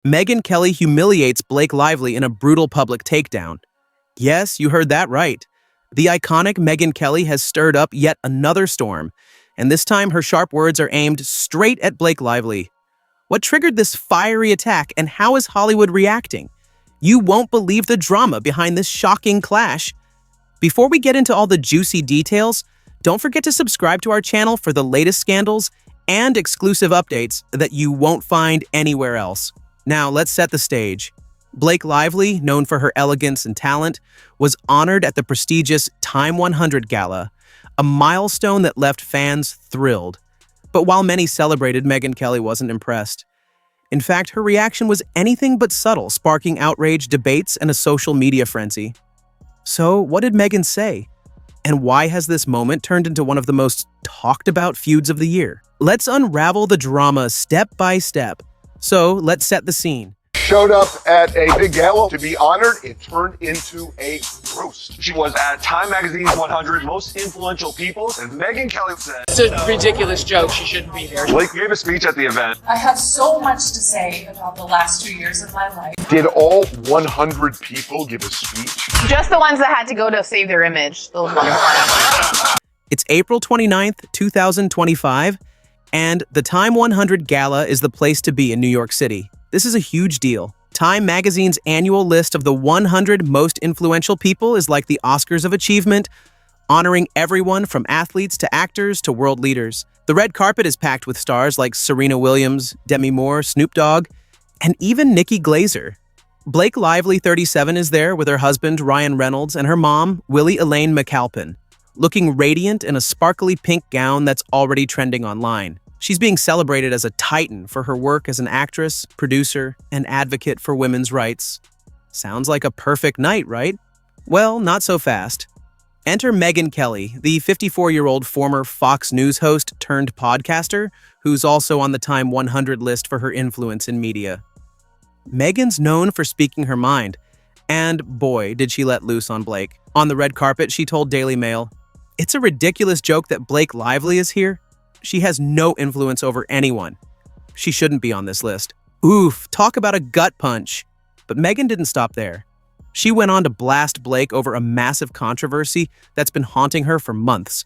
Megyn Kelly humiliates Blake Lively in a brutal public takedown. Yes, you heard that right. The iconic Megyn Kelly has stirred up yet another storm, and this time her sharp words are aimed straight at Blake Lively. What triggered this fiery attack, and how is Hollywood reacting? You won't believe the drama behind this shocking clash. Before we get into all the juicy details, don't forget to subscribe to our channel for the latest scandals and exclusive updates that you won't find anywhere else. Now, let's set the stage. Blake Lively, known for her elegance and talent, was honored at the prestigious Time 100 Gala, a milestone that left fans thrilled. But while many celebrated, Megyn Kelly wasn't impressed. In fact, her reaction was anything but subtle, sparking outrage, debates, and a social media frenzy. So, what did Megyn say? And why has this moment turned into one of the most talked about feuds of the year? Let's unravel the drama step by step. So, let's set the scene. Showed up at a big gala to be honored. It turned into a roast. She was at Time Magazine's 100 Most Influential People, and Megyn Kelly said, "It's a ridiculous joke. She shouldn't be here." Blake gave a speech at the event. I have so much to say about the last 2 years of my life. Did all 100 people give a speech? Just the ones that had to go to save their image. Those ones. It's April 29th, 2025, and the Time 100 Gala is the place to be in New York City. This is a huge deal. Time Magazine's annual list of the 100 most influential people is like the Oscars of achievement, honoring everyone from athletes to actors to world leaders. The red carpet is packed with stars like Serena Williams, Demi Moore, Snoop Dogg, and even Nikki Glaser. Blake Lively, 37, is there with her husband, Ryan Reynolds, and her mom, Willie Elaine McAlpin, looking radiant in a sparkly pink gown that's already trending online. She's being celebrated as a titan for her work as an actress, producer, and advocate for women's rights. Sounds like a perfect night, right? Well, not so fast. Enter Megyn Kelly, the 54-year-old former Fox News host turned podcaster, who's also on the Time 100 list for her influence in media. Megyn's known for speaking her mind, and boy, did she let loose on Blake. On the red carpet, she told Daily Mail, "It's a ridiculous joke that Blake Lively is here. She has no influence over anyone. She shouldn't be on this list." Oof, talk about a gut punch. But Megyn didn't stop there. She went on to blast Blake over a massive controversy that's been haunting her for months.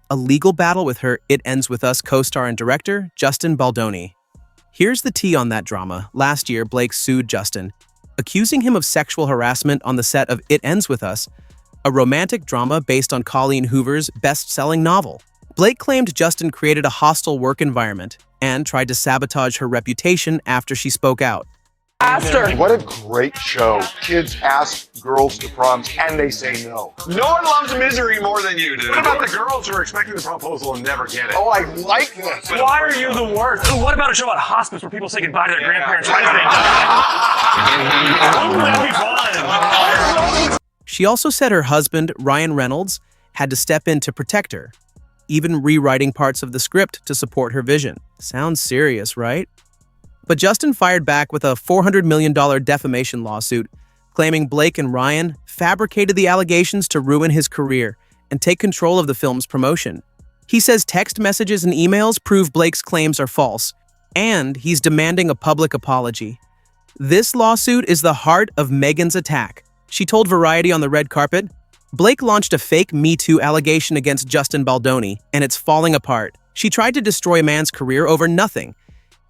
A legal battle with her It Ends With Us co-star and director, Justin Baldoni. Here's the tea on that drama. Last year, Blake sued Justin, accusing him of sexual harassment on the set of It Ends With Us, a romantic drama based on Colleen Hoover's best-selling novel. Blake claimed Justin created a hostile work environment and tried to sabotage her reputation after she spoke out. What a great show. Kids ask girls to proms and they say no. No one loves misery more than you do. What about the girls who are expecting the proposal and never get it? Oh, I like this. Why are you the worst? Ooh, what about a show about hospice where people say goodbye to their grandparents right as they die? Ooh, that'd be fun. She also said her husband, Ryan Reynolds, had to step in to protect her, even rewriting parts of the script to support her vision. Sounds serious, right? But Justin fired back with a $400 million defamation lawsuit, claiming Blake and Ryan fabricated the allegations to ruin his career and take control of the film's promotion. He says text messages and emails prove Blake's claims are false, and he's demanding a public apology. This lawsuit is the heart of Megyn's attack. She told Variety on the red carpet, "Blake launched a fake Me Too allegation against Justin Baldoni, and it's falling apart. She tried to destroy a man's career over nothing,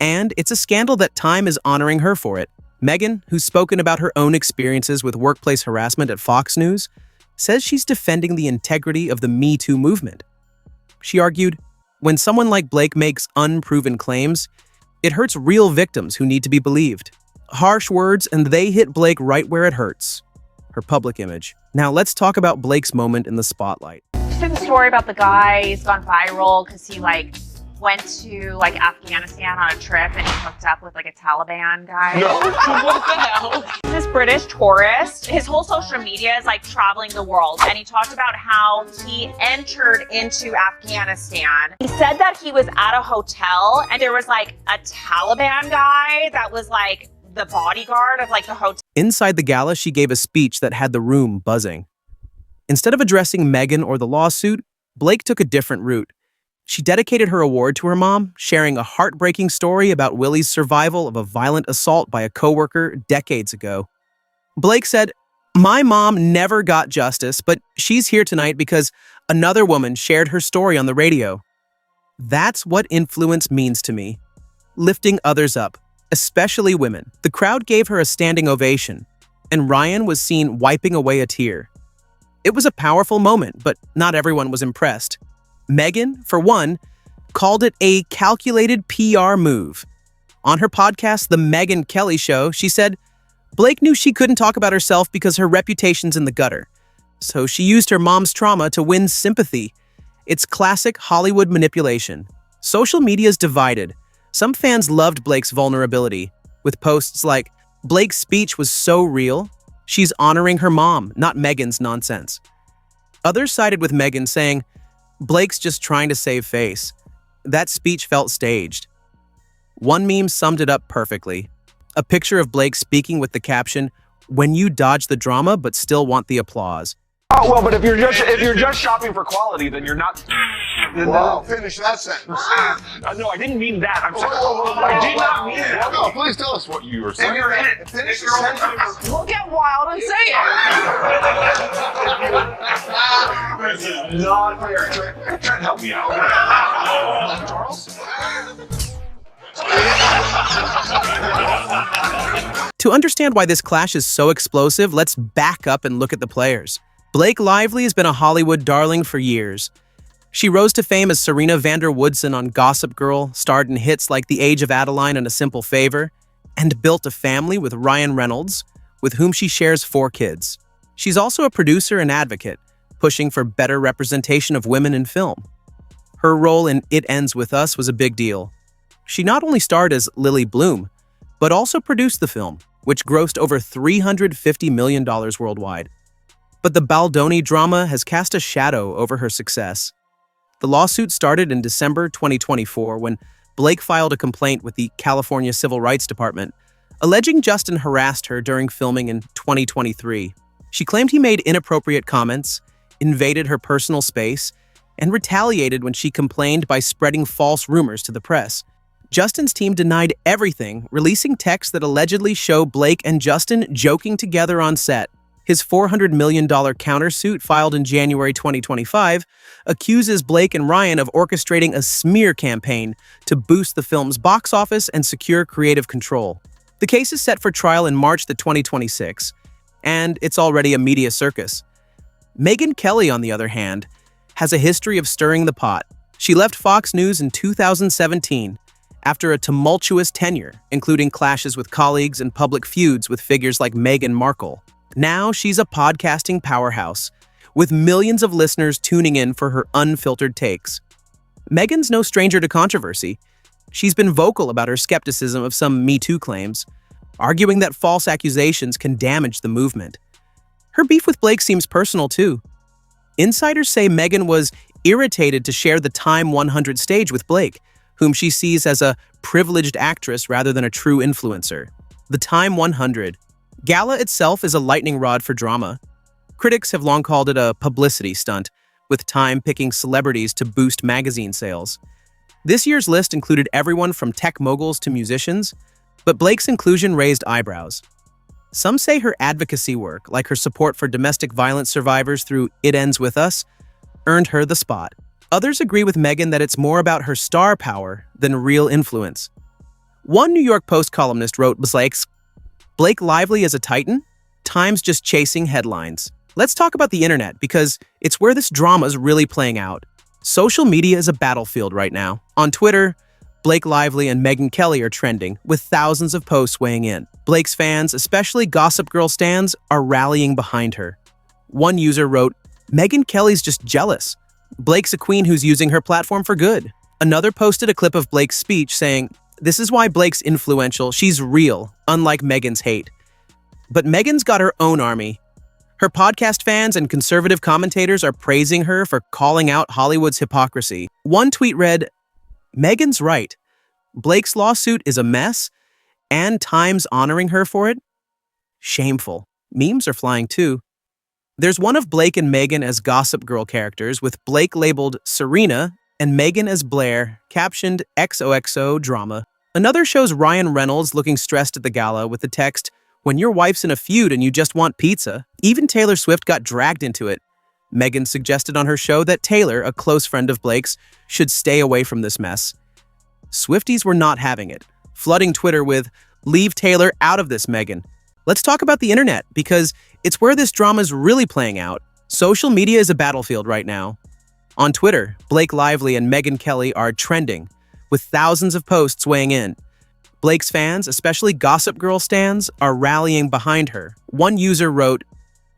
and it's a scandal that Time is honoring her for it." Megyn, who's spoken about her own experiences with workplace harassment at Fox News, says she's defending the integrity of the Me Too movement. She argued, "When someone like Blake makes unproven claims, it hurts real victims who need to be believed." Harsh words, and they hit Blake right where it hurts: her public image. Now let's talk about Blake's moment in the spotlight. Just did the story about the guy. He's gone viral because he went to Afghanistan on a trip and he hooked up with a Taliban guy. No. What the hell? This British tourist, his whole social media is traveling the world, and he talked about how he entered into Afghanistan. He said that he was at a hotel and there was a Taliban guy that was the bodyguard of the hotel. Inside the gala, she gave a speech that had the room buzzing. Instead of addressing Megyn or the lawsuit, Blake took a different route. She dedicated her award to her mom, sharing a heartbreaking story about Willie's survival of a violent assault by a coworker decades ago. Blake said, "My mom never got justice, but she's here tonight because another woman shared her story on the radio. That's what influence means to me. Lifting others up, especially women." The crowd gave her a standing ovation, and Ryan was seen wiping away a tear. It was a powerful moment, but not everyone was impressed. Megyn, for one, called it a calculated PR move. On her podcast, The Megyn Kelly Show, she said, "Blake knew she couldn't talk about herself because her reputation's in the gutter. So she used her mom's trauma to win sympathy. It's classic Hollywood manipulation." Social media's divided. Some fans loved Blake's vulnerability, with posts like, "Blake's speech was so real. She's honoring her mom, not Megyn's nonsense." Others sided with Megyn, saying, "Blake's just trying to save face. That speech felt staged." One meme summed it up perfectly. A picture of Blake speaking with the caption, "When you dodge the drama but still want the applause." Oh, well, but if you're just shopping for quality, then you're not. Wow, finish that sentence. No, I didn't mean that. I'm sorry. I did not mean that. No, please tell us what you were saying. If you're in it, Finish the sentence. We'll get wild and say it. This is not fair. Try to help me out. Charles? To understand why this clash is so explosive, let's back up and look at the players. Blake Lively has been a Hollywood darling for years. She rose to fame as Serena Vander Woodson on Gossip Girl, starred in hits like The Age of Adeline and A Simple Favor, and built a family with Ryan Reynolds, with whom she shares 4 kids. She's also a producer and advocate, pushing for better representation of women in film. Her role in It Ends With Us was a big deal. She not only starred as Lily Bloom, but also produced the film, which grossed over $350 million worldwide. But the Baldoni drama has cast a shadow over her success. The lawsuit started in December 2024 when Blake filed a complaint with the California Civil Rights Department, alleging Justin harassed her during filming in 2023. She claimed he made inappropriate comments, invaded her personal space, and retaliated when she complained by spreading false rumors to the press. Justin's team denied everything, releasing texts that allegedly show Blake and Justin joking together on set. His $400 million countersuit, filed in January 2025, accuses Blake and Ryan of orchestrating a smear campaign to boost the film's box office and secure creative control. The case is set for trial in March 2026, and it's already a media circus. Megyn Kelly, on the other hand, has a history of stirring the pot. She left Fox News in 2017 after a tumultuous tenure, including clashes with colleagues and public feuds with figures like Meghan Markle. Now she's a podcasting powerhouse, with millions of listeners tuning in for her unfiltered takes. Megyn's no stranger to controversy. She's been vocal about her skepticism of some Me Too claims, arguing that false accusations can damage the movement. Her beef with Blake seems personal, too. Insiders say Megyn was irritated to share the Time 100 stage with Blake, whom she sees as a privileged actress rather than a true influencer. The Time 100 Gala itself is a lightning rod for drama. Critics have long called it a publicity stunt, with Time picking celebrities to boost magazine sales. This year's list included everyone from tech moguls to musicians, but Blake's inclusion raised eyebrows. Some say her advocacy work, like her support for domestic violence survivors through It Ends With Us, earned her the spot. Others agree with Megyn that it's more about her star power than real influence. One New York Post columnist wrote, Blake Lively is a titan? Time's just chasing headlines. Let's talk about the internet, because it's where this drama's really playing out. Social media is a battlefield right now. On Twitter, Blake Lively and Megyn Kelly are trending, with thousands of posts weighing in. Blake's fans, especially Gossip Girl stans, are rallying behind her. One user wrote, "Megyn Kelly's just jealous. Blake's a queen who's using her platform for good." Another posted a clip of Blake's speech saying, "This is why Blake's influential. She's real, unlike Megyn's hate." But Megyn's got her own army. Her podcast fans and conservative commentators are praising her for calling out Hollywood's hypocrisy. One tweet read, "Megyn's right. Blake's lawsuit is a mess, and Time's honoring her for it? Shameful." Memes are flying too. There's one of Blake and Megyn as Gossip Girl characters, with Blake labeled Serena and Megyn as Blair, captioned XOXO drama. Another shows Ryan Reynolds looking stressed at the gala with the text, "When your wife's in a feud and you just want pizza." Even Taylor Swift got dragged into it. Megyn suggested on her show that Taylor, a close friend of Blake's, should stay away from this mess. Swifties were not having it, flooding Twitter with, "Leave Taylor out of this, Megyn." Let's talk about the internet, because it's where this drama is really playing out. Social media is a battlefield right now. On Twitter, Blake Lively and Megyn Kelly are trending, with thousands of posts weighing in. Blake's fans, especially Gossip Girl stans, are rallying behind her. One user wrote,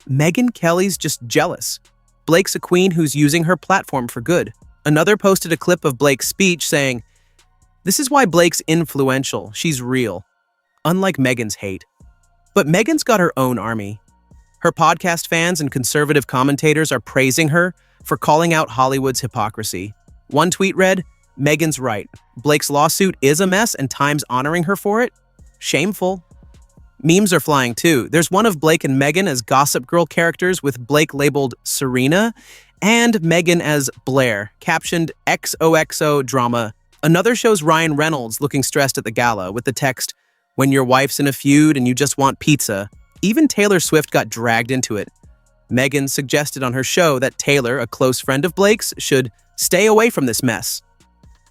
"Megyn Kelly's just jealous. Blake's a queen who's using her platform for good." Another posted a clip of Blake's speech saying, "This is why Blake's influential. She's real. Unlike Megyn's hate." But Megyn's got her own army. Her podcast fans and conservative commentators are praising her for calling out Hollywood's hypocrisy. One tweet read, "Megyn's right. Blake's lawsuit is a mess and Time's honoring her for it? Shameful." Memes are flying too. There's one of Blake and Megyn as Gossip Girl characters with Blake labeled Serena and Megyn as Blair, captioned XOXO drama. Another shows Ryan Reynolds looking stressed at the gala with the text, "When your wife's in a feud and you just want pizza." Even Taylor Swift got dragged into it. Megyn suggested on her show that Taylor, a close friend of Blake's, should stay away from this mess.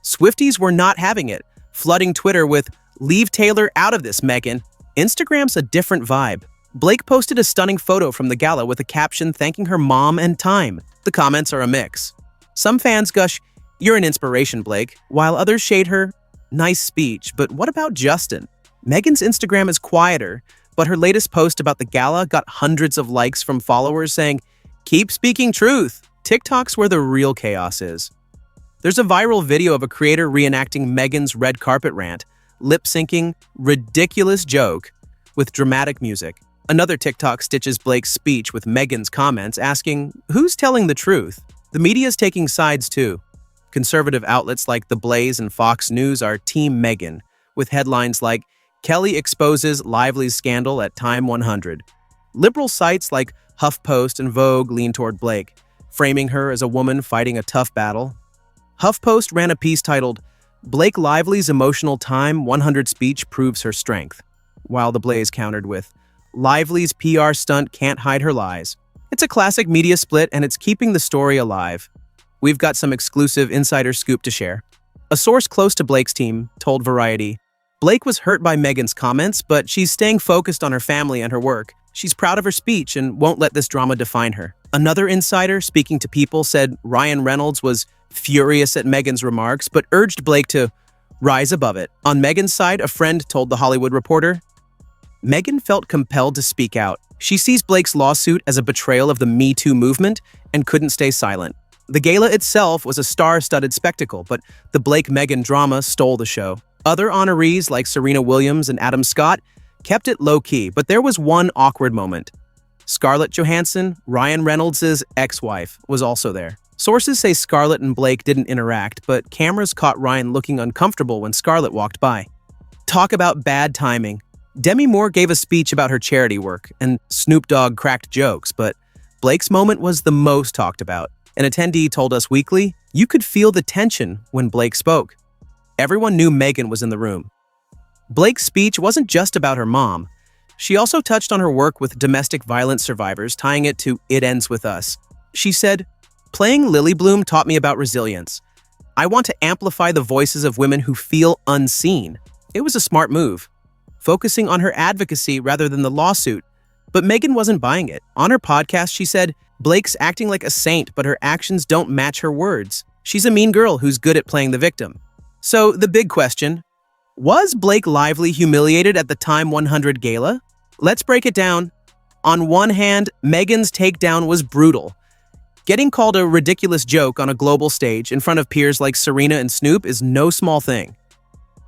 Swifties were not having it, flooding Twitter with, "Leave Taylor out of this, Megyn." Instagram's a different vibe. Blake posted a stunning photo from the gala with a caption thanking her mom and Time. The comments are a mix. Some fans gush, "You're an inspiration, Blake," while others shade her, "Nice speech, but what about Justin?" Megyn's Instagram is quieter, but her latest post about the gala got hundreds of likes from followers saying, "Keep speaking truth." TikTok's where the real chaos is. There's a viral video of a creator reenacting Megyn's red carpet rant, lip-syncing ridiculous joke with dramatic music. Another TikTok stitches Blake's speech with Megyn's comments asking, "Who's telling the truth?" The media's taking sides too. Conservative outlets like The Blaze and Fox News are Team Megyn, with headlines like, "Kelly exposes Lively's scandal at Time 100. Liberal sites like HuffPost and Vogue lean toward Blake, framing her as a woman fighting a tough battle. HuffPost ran a piece titled, "Blake Lively's emotional Time 100 speech proves her strength," while The Blaze countered with, "Lively's PR stunt can't hide her lies." It's a classic media split, and it's keeping the story alive. We've got some exclusive insider scoop to share. A source close to Blake's team told Variety, "Blake was hurt by Megyn's comments, but she's staying focused on her family and her work. She's proud of her speech and won't let this drama define her." Another insider, speaking to People, said Ryan Reynolds was furious at Megyn's remarks, but urged Blake to rise above it. On Megyn's side, a friend told The Hollywood Reporter, "Megyn felt compelled to speak out. She sees Blake's lawsuit as a betrayal of the Me Too movement and couldn't stay silent." The gala itself was a star-studded spectacle, but the Blake-Megyn drama stole the show. Other honorees like Serena Williams and Adam Scott kept it low-key, but there was one awkward moment. Scarlett Johansson, Ryan Reynolds' ex-wife, was also there. Sources say Scarlett and Blake didn't interact, but cameras caught Ryan looking uncomfortable when Scarlett walked by. Talk about bad timing. Demi Moore gave a speech about her charity work, and Snoop Dogg cracked jokes, but Blake's moment was the most talked about. An attendee told Us Weekly, "You could feel the tension when Blake spoke. Everyone knew Megyn was in the room." Blake's speech wasn't just about her mom. She also touched on her work with domestic violence survivors, tying it to It Ends With Us. She said, "Playing Lily Bloom taught me about resilience. I want to amplify the voices of women who feel unseen." It was a smart move, focusing on her advocacy rather than the lawsuit. But Megyn wasn't buying it. On her podcast, she said, "Blake's acting like a saint, but her actions don't match her words. She's a mean girl who's good at playing the victim." So the big question, was Blake Lively humiliated at the Time 100 gala? Let's break it down. On one hand, Megyn's takedown was brutal. Getting called a ridiculous joke on a global stage in front of peers like Serena and Snoop is no small thing.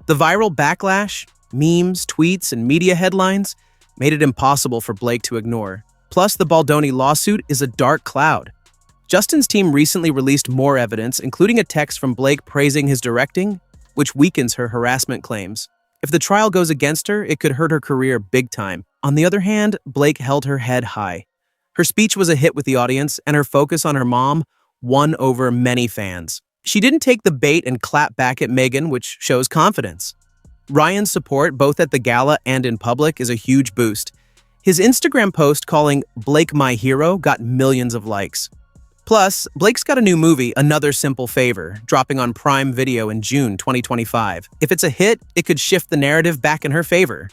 The viral backlash, memes, tweets, and media headlines made it impossible for Blake to ignore. Plus, the Baldoni lawsuit is a dark cloud. Justin's team recently released more evidence, including a text from Blake praising his directing, which weakens her harassment claims. If the trial goes against her, it could hurt her career big time. On the other hand, Blake held her head high. Her speech was a hit with the audience, and her focus on her mom won over many fans. She didn't take the bait and clap back at Megyn, which shows confidence. Ryan's support, both at the gala and in public, is a huge boost. His Instagram post calling Blake my hero got millions of likes. Plus, Blake's got a new movie, Another Simple Favor, dropping on Prime Video in June 2025. If it's a hit, it could shift the narrative back in her favor.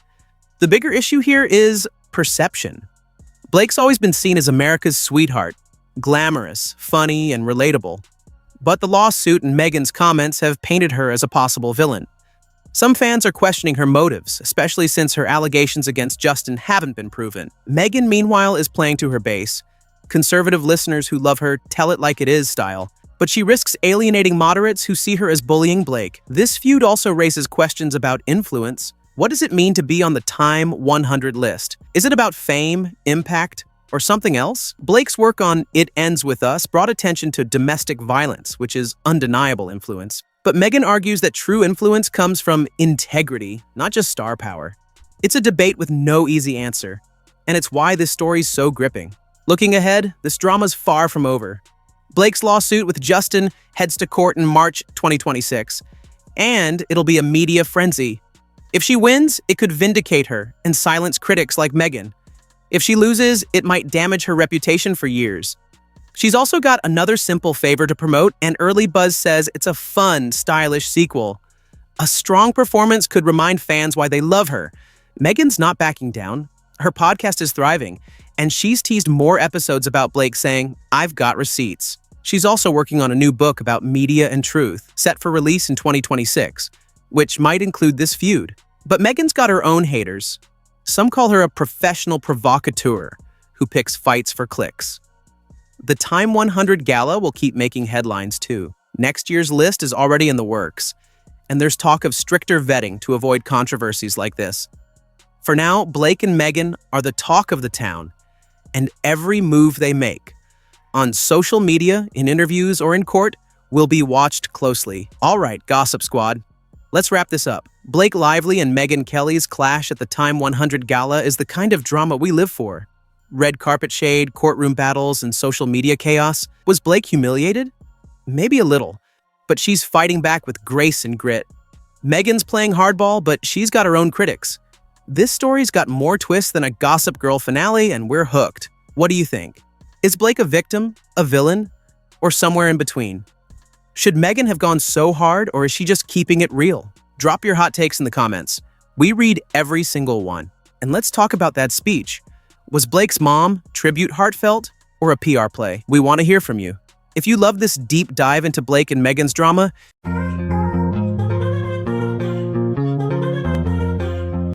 The bigger issue here is perception. Blake's always been seen as America's sweetheart, glamorous, funny, and relatable. But the lawsuit and Megyn's comments have painted her as a possible villain. Some fans are questioning her motives, especially since her allegations against Justin haven't been proven. Megyn, meanwhile, is playing to her base. Conservative listeners who love her tell it like it is style. But she risks alienating moderates who see her as bullying Blake. This feud also raises questions about influence. What does it mean to be on the Time 100 list? Is it about fame, impact, or something else? Blake's work on It Ends With Us brought attention to domestic violence, which is undeniable influence. But Megyn argues that true influence comes from integrity, not just star power. It's a debate with no easy answer, and it's why this story's so gripping. Looking ahead, this drama's far from over. Blake's lawsuit with Justin heads to court in March 2026, and it'll be a media frenzy. If she wins, it could vindicate her and silence critics like Megyn. If she loses, it might damage her reputation for years. She's also got Another Simple Favor to promote, and early buzz says it's a fun, stylish sequel. A strong performance could remind fans why they love her. Megyn's not backing down. Her podcast is thriving, and she's teased more episodes about Blake saying, "I've got receipts." She's also working on a new book about media and truth, set for release in 2026, which might include this feud. But Megyn's got her own haters. Some call her a professional provocateur who picks fights for clicks. The Time 100 Gala will keep making headlines too. Next year's list is already in the works, and there's talk of stricter vetting to avoid controversies like this. For now, Blake and Megyn are the talk of the town, and every move they make, on social media, in interviews, or in court, will be watched closely. All right, Gossip Squad, let's wrap this up. Blake Lively and Megyn Kelly's clash at the Time 100 Gala is the kind of drama we live for. Red carpet shade, courtroom battles, and social media chaos. Was Blake humiliated? Maybe a little, but she's fighting back with grace and grit. Megyn's playing hardball, but she's got her own critics. This story's got more twists than a Gossip Girl finale, and we're hooked. What do you think? Is Blake a victim, a villain, or somewhere in between? Should Megyn have gone so hard, or is she just keeping it real? Drop your hot takes in the comments. We read every single one. And let's talk about that speech. Was Blake's mom tribute heartfelt or a PR play? We want to hear from you. If you love this deep dive into Blake and Megyn's drama,